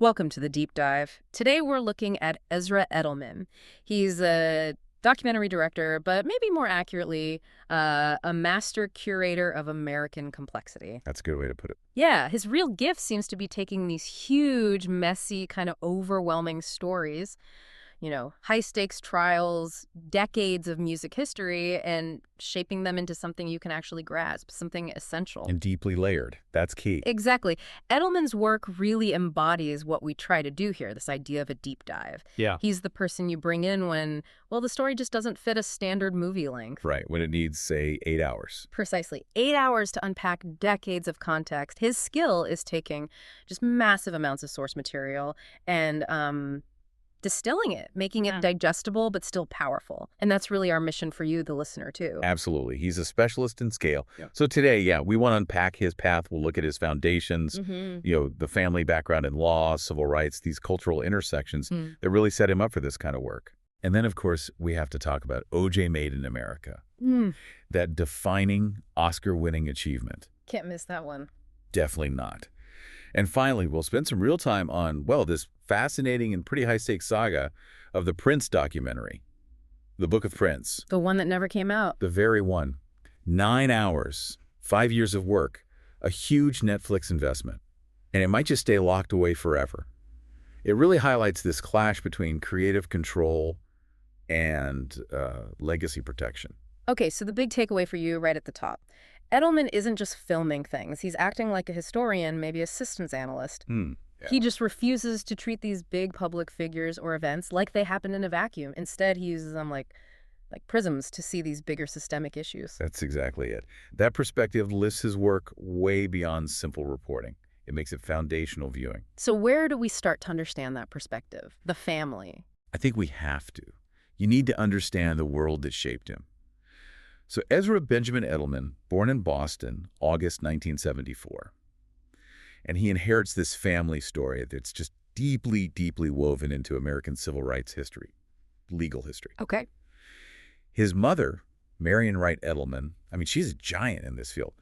Welcome to the Deep Dive. Today we're looking at Ezra Edelman. He's a documentary director, but maybe more accurately, a master curator of American complexity. That's a good way to put it. Yeah, his real gift seems to be taking these huge, messy, kind of overwhelming stories, high-stakes trials, decades of music history, and shaping them into something you can actually grasp, something essential. And deeply layered. That's key. Exactly. Edelman's work really embodies what we try to do here, this idea of a deep dive. Yeah. He's the person you bring in when, well, the story just doesn't fit a standard movie length. Right, when it needs, say, 8 hours. Precisely. 8 hours to unpack decades of context. His skill is taking just massive amounts of source material and distilling it, making it digestible but still powerful. And that's really our mission for you, the listener, too. Absolutely. He's a specialist in scale. Yeah. So today, we want to unpack his path. We'll look at his foundations, the family background in law, civil rights, these cultural intersections that really set him up for this kind of work. And then, of course, we have to talk about O.J. Made in America, that defining Oscar-winning achievement. Can't miss that one. Definitely not. And finally, we'll spend some real time on, well, this fascinating and pretty high-stakes saga of the Prince documentary, The Book of Prince. The one that never came out. The very one. 9 hours, 5 years of work, a huge Netflix investment. And it might just stay locked away forever. It really highlights this clash between creative control and legacy protection. Okay, so the big takeaway for you right at the top. Edelman isn't just filming things. He's acting like a historian, maybe a systems analyst. He just refuses to treat these big public figures or events like they happen in a vacuum. Instead, he uses them like prisms to see these bigger systemic issues. That's exactly it. That perspective lifts his work way beyond simple reporting. It makes it foundational viewing. So where do we start to understand that perspective? The family. I think we have to. You need to understand the world that shaped him. So Ezra Benjamin Edelman, born in Boston, August 1974. And he inherits this family story that's just deeply, deeply woven into American civil rights history, legal history. Okay. His mother, Marion Wright Edelman, she's a giant in this field.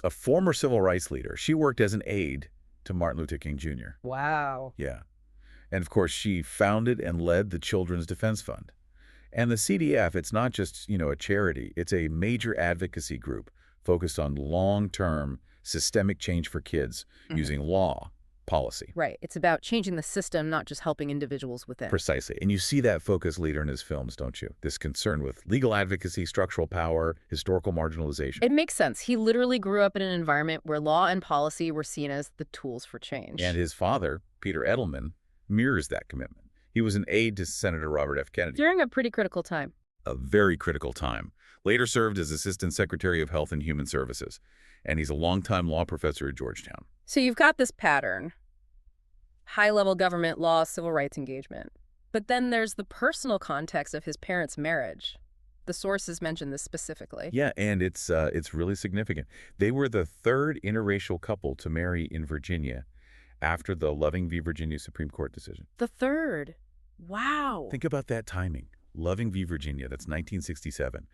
A former civil rights leader. She worked as an aide to Martin Luther King Jr. Wow. Yeah. And of course, she founded and led the Children's Defense Fund. And the CDF, it's not just, a charity. It's a major advocacy group focused on long-term systemic change for kids using law, policy. Right. It's about changing the system, not just helping individuals within. Precisely. And you see that focus leader in his films, don't you? This concern with legal advocacy, structural power, historical marginalization. It makes sense. He literally grew up in an environment where law and policy were seen as the tools for change. And his father, Peter Edelman, mirrors that commitment. He was an aide to Senator Robert F. Kennedy. During a pretty critical time. A very critical time. Later served as Assistant Secretary of Health and Human Services. And he's a longtime law professor at Georgetown. So you've got this pattern. High-level government law, civil rights engagement. But then there's the personal context of his parents' marriage. The sources mention this specifically. Yeah, and it's really significant. They were the third interracial couple to marry in Virginia after the Loving v. Virginia Supreme Court decision. The third? Wow. Think about that timing. Loving v. Virginia, that's 1967.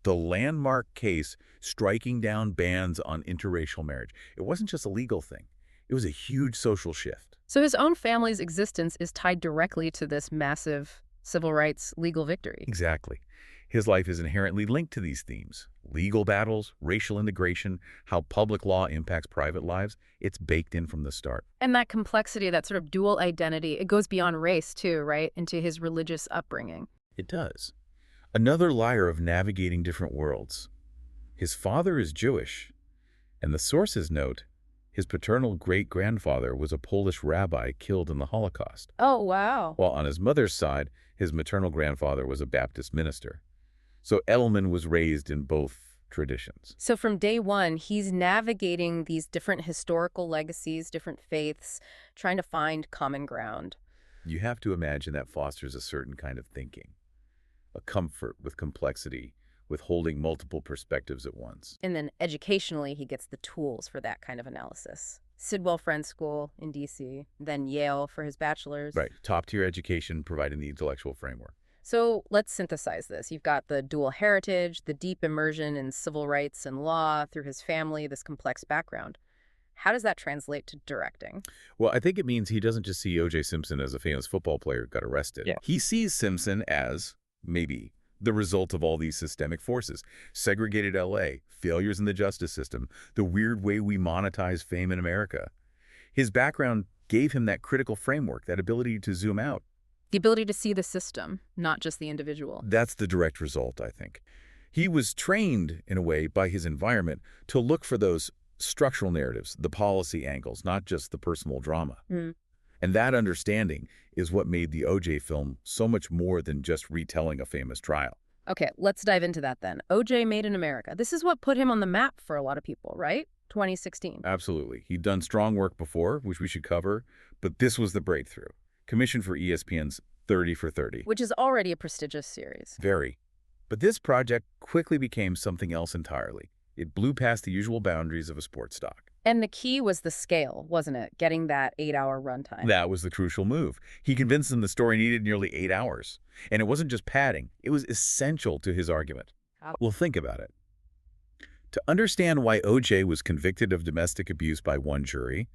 The landmark case striking down bans on interracial marriage. It wasn't just a legal thing. It was a huge social shift. So his own family's existence is tied directly to this massive civil rights legal victory. Exactly. His life is inherently linked to these themes. Legal battles, racial integration, how public law impacts private lives. It's baked in from the start. And that complexity, that sort of dual identity, it goes beyond race too, right? Into his religious upbringing. It does. Another layer of navigating different worlds. His father is Jewish, and the sources note his paternal great-grandfather was a Polish rabbi killed in the Holocaust. Oh, wow. While on his mother's side, his maternal grandfather was a Baptist minister. So Edelman was raised in both traditions. So from day one, he's navigating these different historical legacies, different faiths, trying to find common ground. You have to imagine that fosters a certain kind of thinking, a comfort with complexity, with holding multiple perspectives at once. And then educationally, he gets the tools for that kind of analysis. Sidwell Friends School in D.C., then Yale for his bachelor's. Right. Top-tier education providing the intellectual framework. So let's synthesize this. You've got the dual heritage, the deep immersion in civil rights and law through his family, this complex background. How does that translate to directing? Well, I think it means he doesn't just see O.J. Simpson as a famous football player who got arrested. Yeah. He sees Simpson as, maybe, the result of all these systemic forces. Segregated L.A., failures in the justice system, the weird way we monetize fame in America. His background gave him that critical framework, that ability to zoom out. The ability to see the system, not just the individual. That's the direct result, I think. He was trained, in a way, by his environment to look for those structural narratives, the policy angles, not just the personal drama. Mm. And that understanding is what made the O.J. film so much more than just retelling a famous trial. Okay, let's dive into that then. O.J. Made in America. This is what put him on the map for a lot of people, right? 2016. Absolutely. He'd done strong work before, which we should cover, but this was the breakthrough. Commissioned for ESPN's 30 for 30. Which is already a prestigious series. Very. But this project quickly became something else entirely. It blew past the usual boundaries of a sports doc. And the key was the scale, wasn't it? Getting that 8-hour runtime. That was the crucial move. He convinced them the story needed nearly 8 hours. And it wasn't just padding. It was essential to his argument. Well, think about it. To understand why O.J. was convicted of domestic abuse by one jury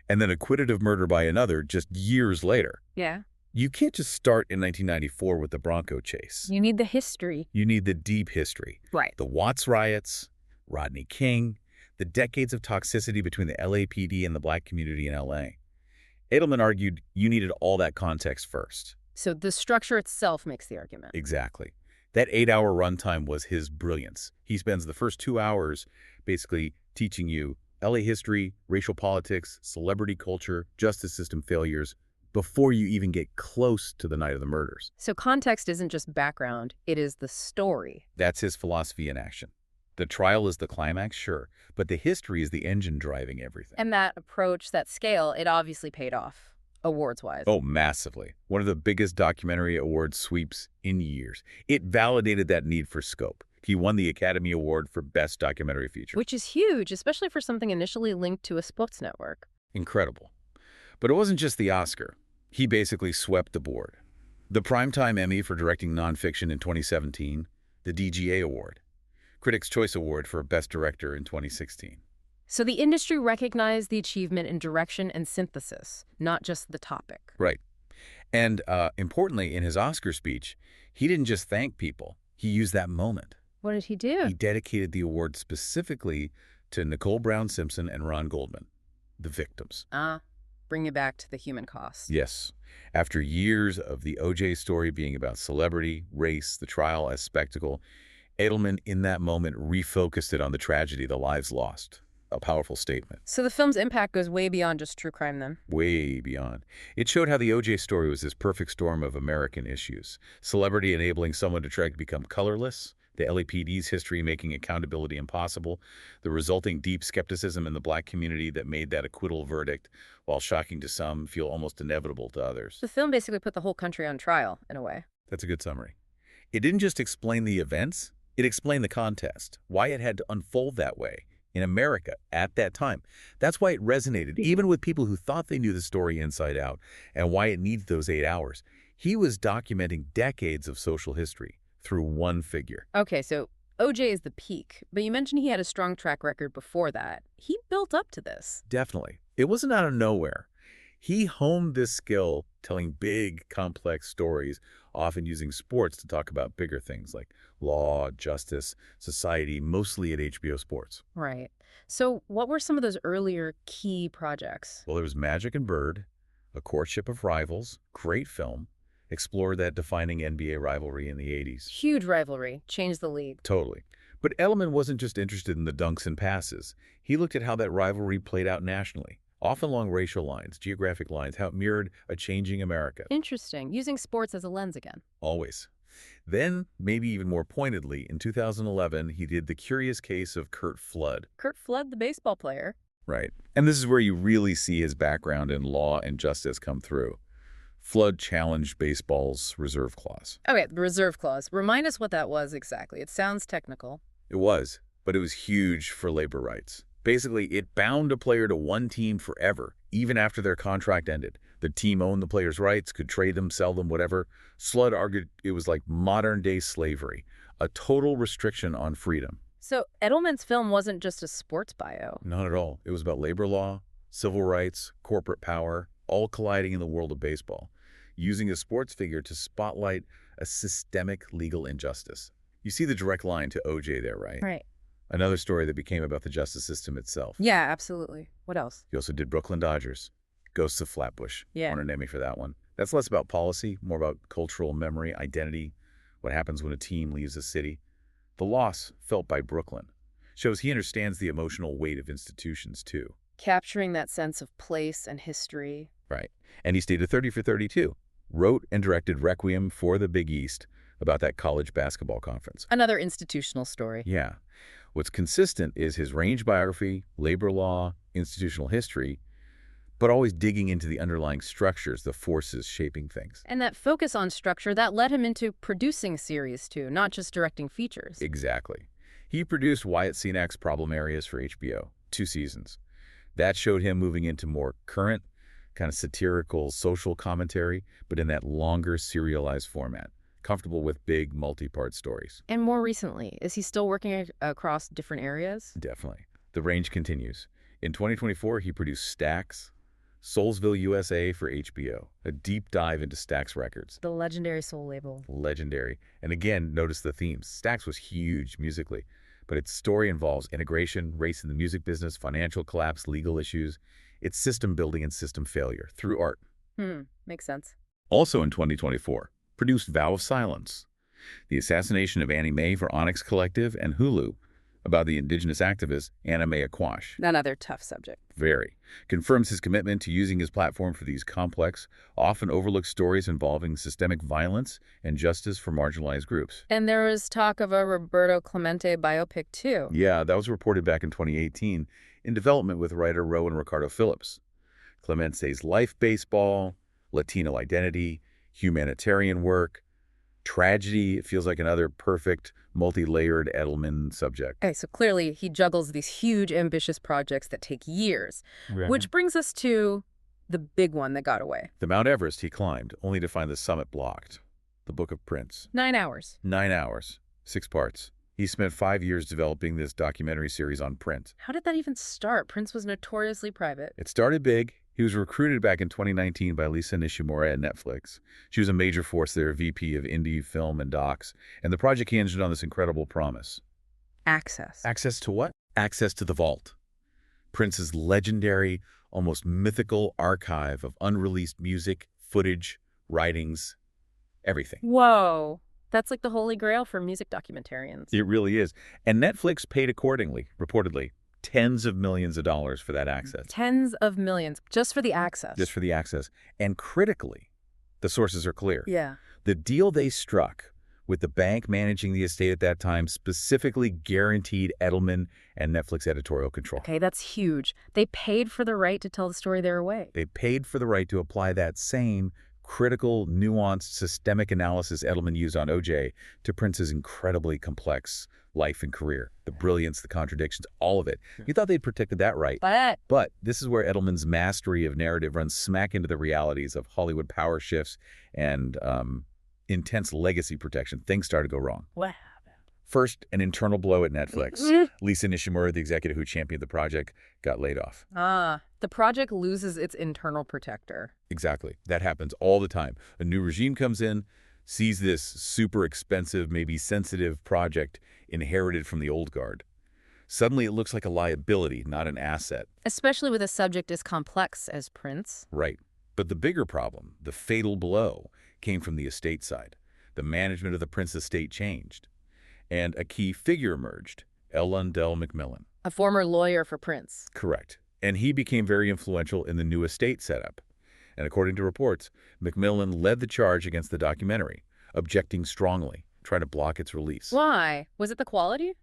and then acquitted of murder by another just years later. Yeah. You can't just start in 1994 with the Bronco chase. You need the history. You need the deep history. Right. The Watts riots, Rodney King, the decades of toxicity between the LAPD and the black community in L.A. Edelman argued you needed all that context first. So the structure itself makes the argument. Exactly. That 8-hour runtime was his brilliance. He spends the first 2 hours basically teaching you L.A. history, racial politics, celebrity culture, justice system failures, before you even get close to the night of the murders. So context isn't just background, it is the story. That's his philosophy in action. The trial is the climax, sure, but the history is the engine driving everything. And that approach, that scale, it obviously paid off, awards-wise. Oh, massively. One of the biggest documentary award sweeps in years. It validated that need for scope. He won the Academy Award for Best Documentary Feature. Which is huge, especially for something initially linked to a sports network. Incredible. But it wasn't just the Oscar. He basically swept the board. The Primetime Emmy for directing nonfiction in 2017, the DGA Award, Critics' Choice Award for Best Director in 2016. So the industry recognized the achievement in direction and synthesis, not just the topic. Right. And importantly, in his Oscar speech, he didn't just thank people. He used that moment. What did he do? He dedicated the award specifically to Nicole Brown Simpson and Ron Goldman, the victims. Bring you back to the human cost. Yes. After years of the O.J. story being about celebrity, race, the trial as spectacle, Edelman, in that moment, refocused it on the tragedy, the lives lost. A powerful statement. So the film's impact goes way beyond just true crime, then? Way beyond. It showed how the O.J. story was this perfect storm of American issues. Celebrity enabling someone to try to become colorless, the LAPD's history making accountability impossible, the resulting deep skepticism in the black community that made that acquittal verdict, while shocking to some, feel almost inevitable to others. The film basically put the whole country on trial, in a way. That's a good summary. It didn't just explain the events, it explained the context, why it had to unfold that way in America at that time. That's why it resonated, even with people who thought they knew the story inside out, and why it needed those 8 hours. He was documenting decades of social history through one figure. Okay, so O.J. is the peak, but you mentioned he had a strong track record before that. He built up to this. Definitely. It wasn't out of nowhere. He honed this skill telling big, complex stories, often using sports to talk about bigger things like law, justice, society, mostly at HBO Sports. Right. So what were some of those earlier key projects? Well, there was Magic and Bird, A Courtship of Rivals, great film, explored that defining NBA rivalry in the 80s. Huge rivalry, changed the league. Totally. But Edelman wasn't just interested in the dunks and passes. He looked at how that rivalry played out nationally, often along racial lines, geographic lines, how it mirrored a changing America. Interesting. Using sports as a lens again. Always. Then, maybe even more pointedly, in 2011, he did The Curious Case of Curt Flood. Curt Flood, the baseball player. Right. And this is where you really see his background in law and justice come through. Flood challenged baseball's reserve clause. Okay, the reserve clause. Remind us what that was exactly. It sounds technical. It was, but it was huge for labor rights. Basically, it bound a player to one team forever, even after their contract ended. The team owned the player's rights, could trade them, sell them, whatever. Flood argued it was like modern-day slavery, a total restriction on freedom. So Edelman's film wasn't just a sports bio. Not at all. It was about labor law, civil rights, corporate power, all colliding in the world of baseball, using a sports figure to spotlight a systemic legal injustice. You see the direct line to O.J. there, right? Right. Another story that became about the justice system itself. Yeah, absolutely. What else? He also did Brooklyn Dodgers, Ghosts of Flatbush. Yeah. Won an Emmy for that one. That's less about policy, more about cultural memory, identity, what happens when a team leaves a city. The loss felt by Brooklyn shows he understands the emotional weight of institutions, too. Capturing that sense of place and history. Right. And he stayed to 30 for 32. Wrote and directed Requiem for the Big East about that college basketball conference. Another institutional story. Yeah. What's consistent is his range biography, labor law, institutional history, but always digging into the underlying structures, the forces shaping things. And that focus on structure, that led him into producing series too, not just directing features. Exactly. He produced Wyatt Cenac's Problem Areas for HBO, 2 seasons. That showed him moving into more current, kind of satirical social commentary, but in that longer serialized format, comfortable with big multi-part stories. And more recently, is he still working across different areas? Definitely. The range continues. In 2024, he produced Stax, Soulsville U.S.A. for HBO, a deep dive into Stax Records. The legendary soul label. Legendary. And again, notice the themes. Stax was huge musically, but its story involves integration, race in the music business, financial collapse, legal issues. It's system building and system failure through art. Makes sense. Also in 2024, produced Vow of Silence, the assassination of Annie Mae for Onyx Collective and Hulu, about the indigenous activist Anna Mae Aquash. Another tough subject. Very. Confirms his commitment to using his platform for these complex, often overlooked stories involving systemic violence and justice for marginalized groups. And there was talk of a Roberto Clemente biopic too. Yeah, that was reported back in 2018 in development with writer Rowan Ricardo Phillips. Clemente's life baseball, Latino identity, humanitarian work, tragedy. It feels like another perfect, multi-layered Edelman subject. Okay, so clearly he juggles these huge, ambitious projects that take years, Right. which brings us to the big one that got away. The Mount Everest he climbed, only to find the summit blocked. The Book of Prince. 9 hours. 9 hours, 6 parts. He spent 5 years developing this documentary series on Prince. How did that even start? Prince was notoriously private. It started big. He was recruited back in 2019 by Lisa Nishimura at Netflix. She was a major force there, VP of Indie Film and Docs, and the project hinged on this incredible promise. Access. Access to what? Access to the vault. Prince's legendary, almost mythical archive of unreleased music, footage, writings, everything. Whoa. That's like the holy grail for music documentarians. It really is. And Netflix paid accordingly, reportedly. Tens of millions of dollars for that access. Tens of millions just for the access. Just for the access. And critically, the sources are clear. Yeah. The deal they struck with the bank managing the estate at that time specifically guaranteed Edelman and Netflix editorial control. Okay, that's huge. They paid for the right to tell the story their way. They paid for the right to apply that same critical, nuanced, systemic analysis Edelman used on O.J. to Prince's incredibly complex life and career. The brilliance, the contradictions, all of it. You thought they'd protected that right. But this is where Edelman's mastery of narrative runs smack into the realities of Hollywood power shifts and intense legacy protection. Things started to go wrong. What happened? First, an internal blow at Netflix. Lisa Nishimura, the executive who championed the project, got laid off. The project loses its internal protector. Exactly. That happens all the time. A new regime comes in, sees this super expensive, maybe sensitive project inherited from the old guard. Suddenly it looks like a liability, not an asset. Especially with a subject as complex as Prince. Right. But the bigger problem, the fatal blow, came from the estate side. The management of the Prince estate changed. And a key figure emerged, L. Lundell McMillan. A former lawyer for Prince. Correct. And he became very influential in the new estate setup. And according to reports, McMillan led the charge against the documentary, objecting strongly, trying to block its release. Why? Was it the quality?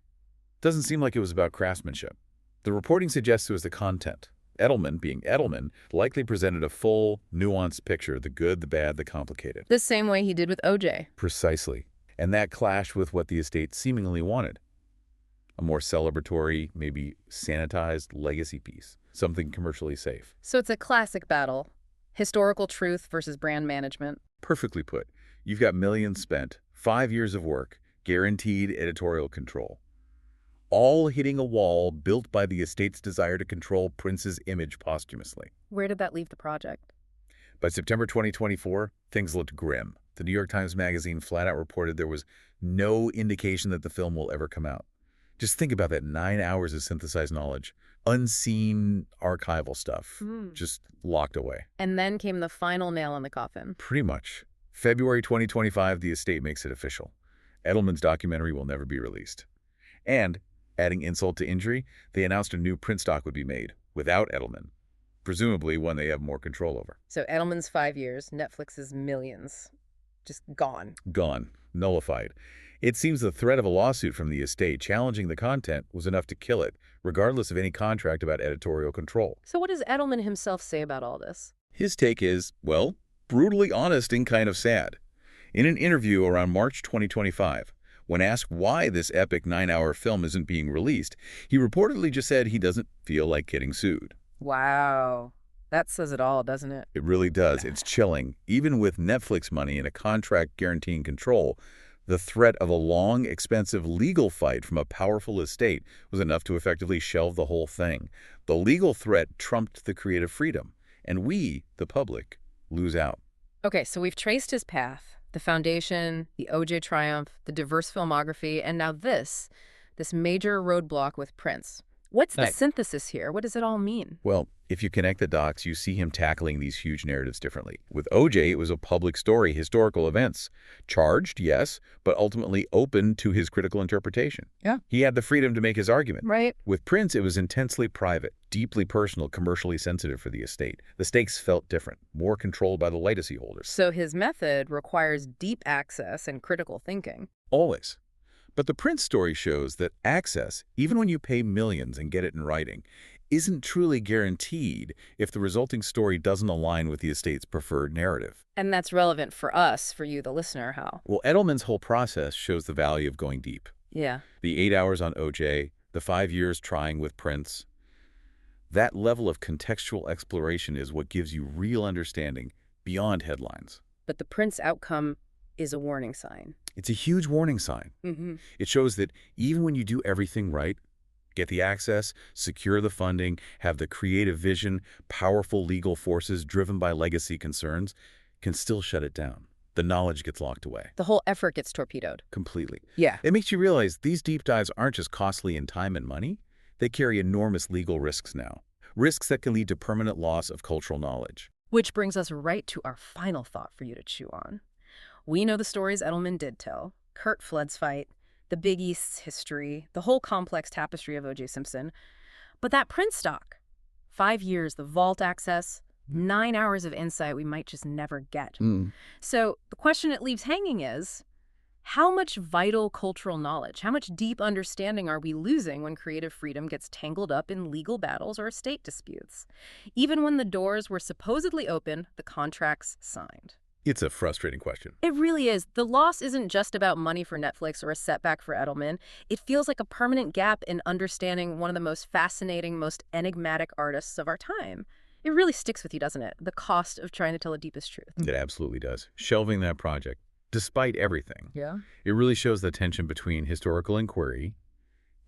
Doesn't seem like it was about craftsmanship. The reporting suggests it was the content. Edelman, being Edelman, likely presented a full, nuanced picture, the good, the bad, the complicated. The same way he did with O.J. Precisely. And that clashed with what the estate seemingly wanted. A more celebratory, maybe sanitized legacy piece. Something commercially safe. So it's a classic battle. Historical truth versus brand management. Perfectly put. You've got millions spent, 5 years of work, guaranteed editorial control. all hitting a wall built by the estate's desire to control Prince's image posthumously. Where did that leave the project? By September 2024, things looked grim. The New York Times Magazine flat out reported there was no indication that the film will ever come out. Just think about that, 9 hours of synthesized knowledge, unseen archival stuff, just locked away. And then came the final nail in the coffin. Pretty much. February 2025, the estate makes it official. Edelman's documentary will never be released. And, adding insult to injury, they announced a new Prince doc would be made, without Edelman. Presumably one they have more control over. So Edelman's 5 years, Netflix's millions. Just gone. Gone. Nullified. It seems the threat of a lawsuit from the estate challenging the content was enough to kill it, regardless of any contract about editorial control. So what does Edelman himself say about all this? His take is, well, brutally honest and kind of sad. In an interview around March 2025, when asked why this epic 9-hour film isn't being released, he reportedly just said he doesn't feel like getting sued. Wow. That says it all, doesn't it? It really does. It's chilling. Even with Netflix money and a contract guaranteeing control, the threat of a long, expensive legal fight from a powerful estate was enough to effectively shelve the whole thing. The legal threat trumped the creative freedom, and we, the public, lose out. Okay, so we've traced his path, the foundation, the OJ triumph, the diverse filmography, and now this major roadblock with Prince. What's the synthesis here? What does it all mean? Well, if you connect the dots, you see him tackling these huge narratives differently. With OJ, it was a public story, historical events. Charged, yes, but ultimately open to his critical interpretation. Yeah. He had the freedom to make his argument. Right. With Prince, it was intensely private, deeply personal, commercially sensitive for the estate. The stakes felt different, more controlled by the legacy holders. So his method requires deep access and critical thinking. Always. But the Prince story shows that access, even when you pay millions and get it in writing, isn't truly guaranteed if the resulting story doesn't align with the estate's preferred narrative. And that's relevant for us, for you, the listener, how? Well, Edelman's whole process shows the value of going deep. Yeah. The 8 hours on OJ, the 5 years trying with Prince. That level of contextual exploration is what gives you real understanding beyond headlines. But the Prince outcome is a warning sign. It's a huge warning sign. It shows that even when you do everything right, get the access, secure the funding, have the creative vision, powerful legal forces driven by legacy concerns, can still shut it down. The knowledge gets locked away. The whole effort gets torpedoed. Completely. Yeah. It makes you realize these deep dives aren't just costly in time and money. They carry enormous legal risks now. Risks that can lead to permanent loss of cultural knowledge. Which brings us right to our final thought for you to chew on. We know the stories Edelman did tell. Kurt Flood's fight, the Big East's history, the whole complex tapestry of O.J. Simpson. But that Prince doc, 5 years, the vault access, 9 hours of insight we might just never get. So the question it leaves hanging is, how much vital cultural knowledge, how much deep understanding are we losing when creative freedom gets tangled up in legal battles or estate disputes? Even when the doors were supposedly open, the contracts signed. It's a frustrating question. It really is. The loss isn't just about money for Netflix or a setback for Edelman. It feels like a permanent gap in understanding one of the most fascinating, most enigmatic artists of our time. It really sticks with you, doesn't it? The cost of trying to tell the deepest truth. It absolutely does. Shelving that project, despite everything, Yeah. it really shows the tension between historical inquiry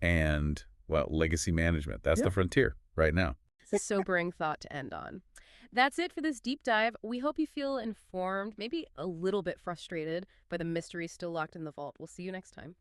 and, well, legacy management. That's the frontier right now. It's a sobering thought to end on. That's it for this deep dive. We hope you feel informed, maybe a little bit frustrated by the mystery still locked in the vault. We'll see you next time.